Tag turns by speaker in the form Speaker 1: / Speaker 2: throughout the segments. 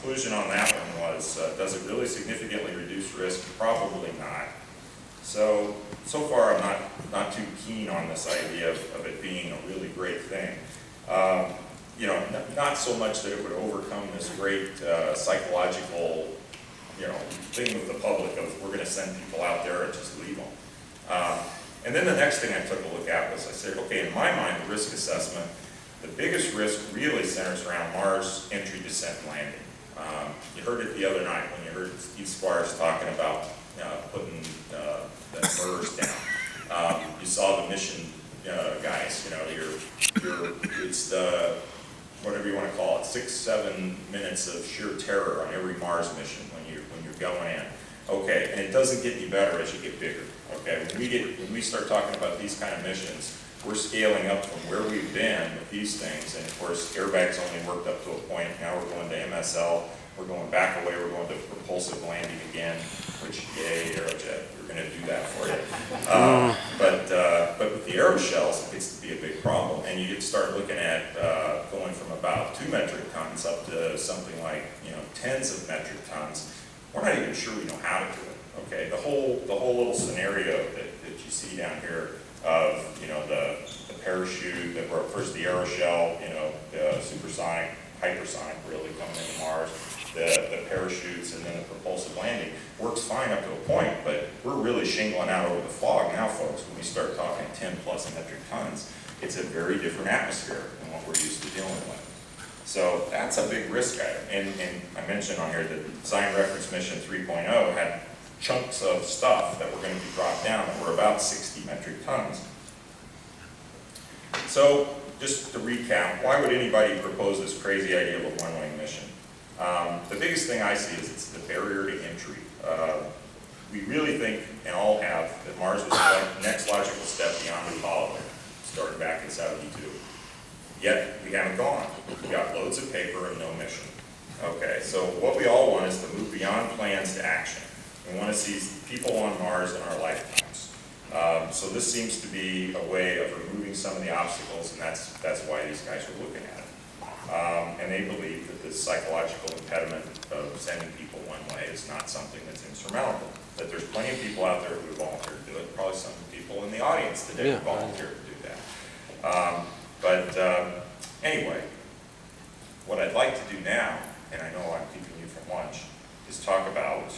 Speaker 1: conclusion on that one was, does it really significantly reduce risk? Probably not. So far I'm not too keen on this idea of it being a really great thing. You know, not so much that it would overcome this great psychological, you know, thing with the public of we're going to send people out there and just leave them. And then the next thing I took a look at was I said, okay, in my mind, the risk assessment, the biggest risk really centers around Mars entry, descent, and landing. You heard it the other night when you heard Steve Squires talking about putting the MERS down. You saw the mission guys, you know, it's the, whatever you want to call it, 6-7 minutes of sheer terror on every Mars mission when you're going in. Okay, and it doesn't get any better as you get bigger. Okay, when we start talking about these kind of missions, we're scaling up from where we've been with these things, and of course, airbags only worked up to a point. Now we're going to MSL. We're going back away. We're going to propulsive landing again. Which, yay, Aerojet, we're going to do that for you. But with the aeroshells, it gets to be a big problem, and you get to start looking at going from about 2 metric tons up to something like, you know, tens of metric tons. We're not even sure we know how to do it. Okay, the whole little scenario that you see down here of, you know, the parachute, first the aeroshell, you know, the supersonic, hypersonic really coming into Mars, the parachutes, and then the propulsive landing works fine up to a point, but we're really shingling out over the fog now, folks. When we start talking 10+ metric tons, it's a very different atmosphere than what we're used to dealing with. So that's a big risk item. And I mentioned on here that Design Reference Mission 3.0 had chunks of stuff that were going to be dropped down that were about 60 metric tons. So just to recap, why would anybody propose this crazy idea of a one-way mission? The biggest thing I see is it's the barrier to entry. We really think, and all have, that Mars was the next logical step beyond Apollo, starting back in '72. Yet, we haven't gone. We've got loads of paper and no mission. Okay, so what we all want is to move beyond plans to action. We want to see people on Mars in our lifetimes. So this seems to be a way of removing some of the obstacles, and that's why these guys are looking at it. And they believe that this psychological impediment of sending people one way is not something that's insurmountable. That there's plenty of people out there who would volunteer to do it. Probably some people in the audience today would volunteer to do that. Anyway, what I'd like to do now, and I know I'm keeping you from lunch, is talk about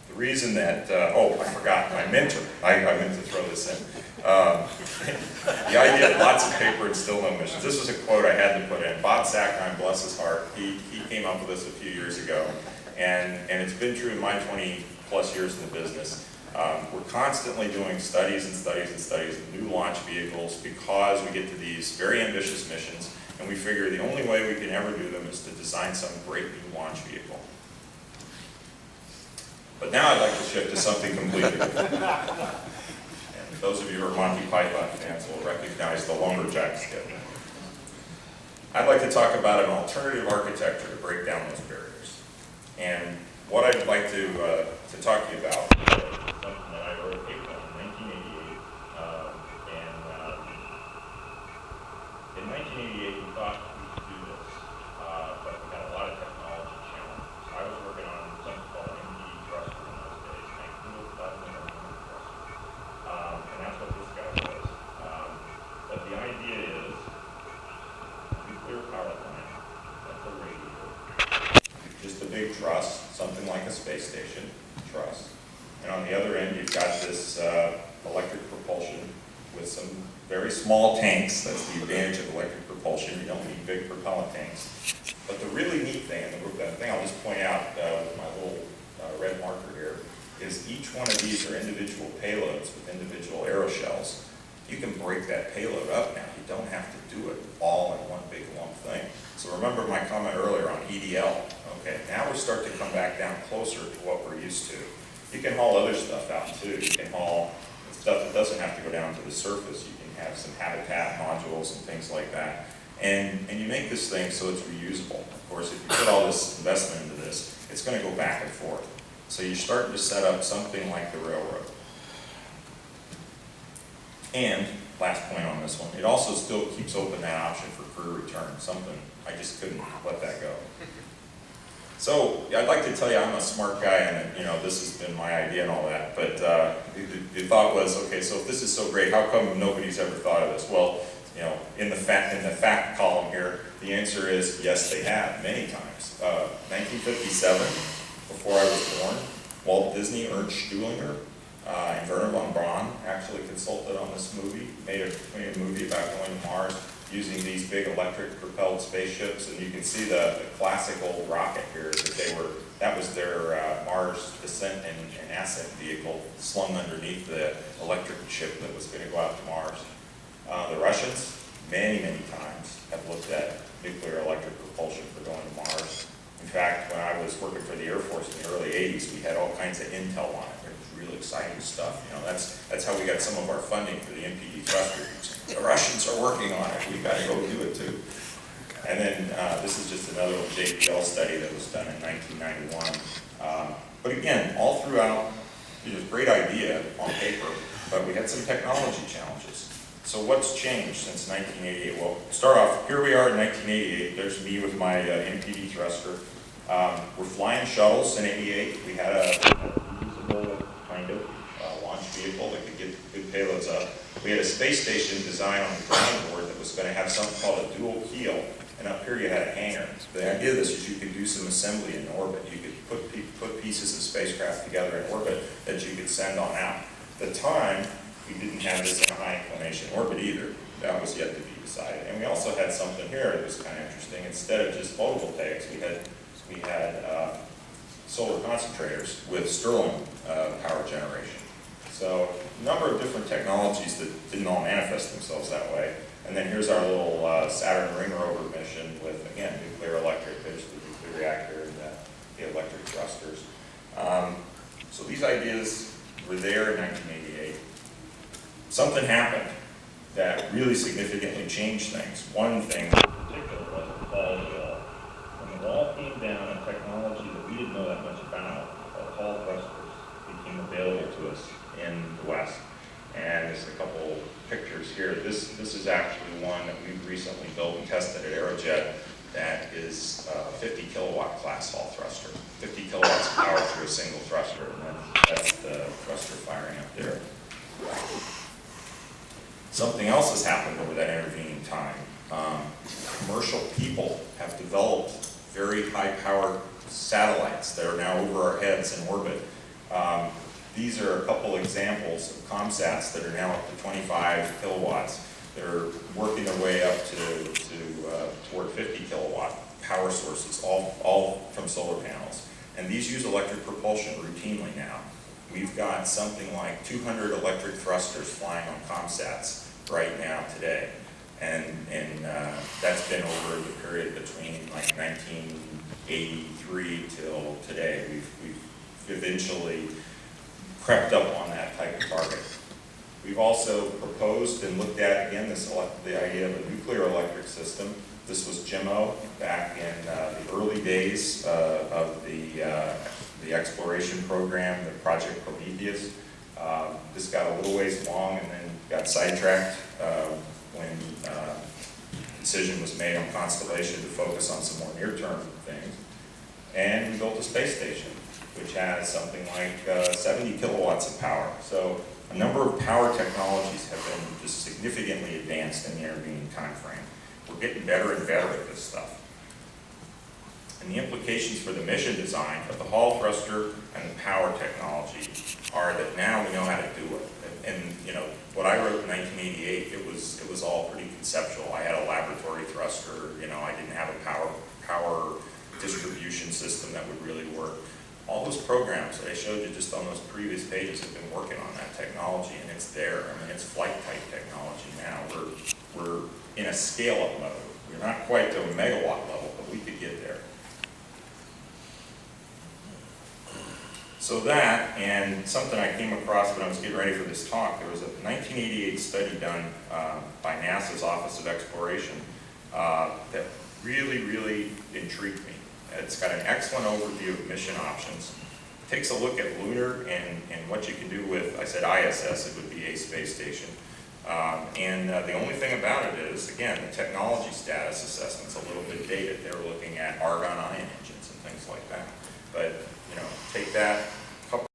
Speaker 1: the reason that, oh, I forgot, my mentor, I meant to throw this in. The idea of lots of paper and still no missions. This was a quote I had to put in. Bob Sackheim, bless his heart, he came up with this a few years ago, and it's been true in my 20+ years in the business. We're constantly doing studies and studies and studies of new launch vehicles because we get to these very ambitious missions, and we figure the only way we can ever do them is to design some great new launch vehicle. But now I'd like to shift to something completely different. And those of you who are Monty Python fans will recognize the lumberjack skit. I'd like to talk about an alternative architecture to break down those barriers. And what I'd like to talk to you about is something that I wrote a paper on in 1988. In 1988, we thought we could do this, but we had a lot of technology challenges. I was working on something called MPD thruster in those days, and that's what this guy was. But the idea is nuclear power plant, that's a radiator, just a big truss, something like a space station truss. And on the other end, you've got this electric propulsion with some very small tanks. That's the advantage of electric propulsion. You don't need big propellant tanks. But the really neat thing, and the thing I'll just point out with my little red marker here, is each one of these are individual payloads with individual aeroshells. You can break that payload up now. You don't have to do it all in one big lump thing. So remember my comment earlier on EDL. Okay, now we start to come back down closer to what we're used to. You can haul other stuff out too. You can haul stuff that doesn't have to go down to the surface. You can have some habitat modules and things like that. And you make this thing so it's reusable. Of course, if you put all this investment into this, it's going to go back and forth. So you're starting to set up something like the railroad. And, last point on this one, it also still keeps open that option for crew return, something I just couldn't let that go. So I'd like to tell you I'm a smart guy, and this has been my idea and all that. But the thought was, okay, so if this is so great, how come nobody's ever thought of this? Well, in the fact column here, the answer is yes, they have many times. 1957, before I was born, Walt Disney, Ernst Stuhlinger, and Werner von Braun actually consulted on this movie, made a movie about going to Mars using these big electric-propelled spaceships, and you can see the classical rocket here that was their Mars descent and ascent vehicle slung underneath the electric ship that was going to go out to Mars. The Russians, many times, have looked at nuclear electric propulsion for going to Mars. In fact, when I was working for the Air Force in the early 80s, we had all kinds of intel on it. It was really exciting stuff. That's how we got some of our funding for the MPD thrusters. The Russians are working on it. We've got to go do it too. And then this is just another JPL study that was done in 1991. But again, all throughout, it was a great idea on paper, but we had some technology challenges. So what's changed since 1988? Well, start off, here we are in 1988. There's me with my MPD thruster. We're flying shuttles in 88. We had a reusable kind of launch vehicle that could get good payloads up. We had a space station design on the ground board that was going to have something called a dual keel, and up here you had a hangar. The idea of this is you could do some assembly in orbit. You could put pieces of spacecraft together in orbit that you could send on out. At the time, we didn't have this in a high inclination orbit either. That was yet to be decided. And we also had something here that was kind of interesting. Instead of just photovoltaics, we had solar concentrators with Stirling power generation. So a number of different technologies that didn't all manifest themselves that way. And then here's our little Saturn ring rover mission with, again, nuclear electric. There's the nuclear reactor and the electric thrusters. So these ideas were there in 1988. Something happened that really significantly changed things. One thing in particular was the fall of the wall. When the wall came down, a technology that we didn't know that much about, called Hall thrusters, became available to us in the West. And there's a couple pictures here. This is actually one that we've recently built and tested at Aerojet that is a 50 kilowatt class Hall thruster. 50 kilowatts of power through a single thruster, and that's the thruster firing up there. Something else has happened over that intervening time. Commercial people have developed very high-powered satellites that are now over our heads in orbit. These are a couple examples of ComSats that are now up to 25 kilowatts. They're working their way up toward 50 kilowatt power sources, all from solar panels. And these use electric propulsion routinely now. We've got something like 200 electric thrusters flying on ComSats right now today. And that's been over the period between like 1983 till today. We've eventually crept up on that type of target. We've also proposed and looked at, again, the idea of a nuclear electric system. This was JIMO back in the early days of the exploration program, the Project Prometheus. This got a little ways along and then got sidetracked when the decision was made on Constellation to focus on some more near-term things. And we built a space station, which has something like 70 kilowatts of power. So a number of power technologies have been just significantly advanced in the intervening time frame. We're getting better and better at this stuff. And the implications for the mission design of the Hall thruster and the power technology are that now we know how to do it. And what I wrote in 1988, it was all pretty conceptual. I had a laboratory thruster. I didn't have a power distribution system that would really work. All those programs that I showed you just on those previous pages have been working on that technology, and it's there. I mean, it's flight-type technology now. We're in a scale-up mode. We're not quite to a megawatt level, but we could get there. So that, and something I came across when I was getting ready for this talk, there was a 1988 study done by NASA's Office of Exploration that really intrigued me. It's got an excellent overview of mission options. It takes a look at lunar and what you can do with, I said ISS, it would be a space station. The only thing about it is, again, the technology status assessment's a little bit dated. They were looking at argon ion engines and things like that. that